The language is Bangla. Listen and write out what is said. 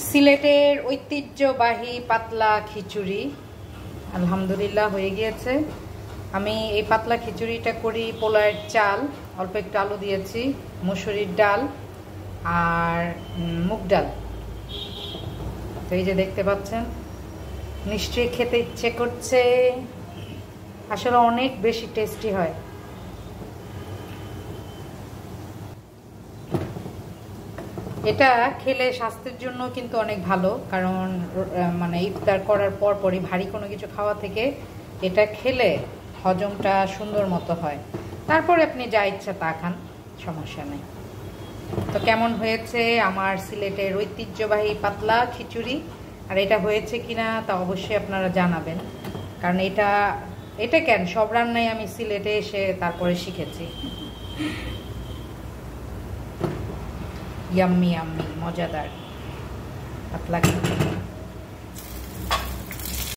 সিলেটের ঐতিহ্যবাহী পাতলা খিচুড়ি আলহামদুলিল্লাহ হয়ে গিয়েছে। আমি এই পাতলা খিচুড়িটা করি পোলাওয়ের চাল, অল্প একটু আলু দিয়েছি, মসুরির ডাল আর মুগ ডাল। তো এই যে দেখতে পাচ্ছেন, নিশ্চয়ই খেতে ইচ্ছে করছে। আসলে অনেক বেশি টেস্টি হয়। এটা খেলে স্বাস্থ্যের জন্য কিন্তু অনেক ভালো, কারণ মানে ইফতার করার পরই ভারী কোনো কিছু খাওয়া থেকে এটা খেলে হজমটা সুন্দর মতো হয়। তারপরে আপনি যা ইচ্ছা তা খান, সমস্যা নেই। তো কেমন হয়েছে আমার সিলেটের ঐতিহ্যবাহী পাতলা খিচুড়ি, আর এটা হয়েছে কিনা তা অবশ্যই আপনারা জানাবেন। কারণ এটা কেন, সব রান্নাই আমি সিলেটে এসে তারপরে শিখেছি। ইয়াম্মি ইয়াম্মি মজাদার পাতলা খিচুড়ি।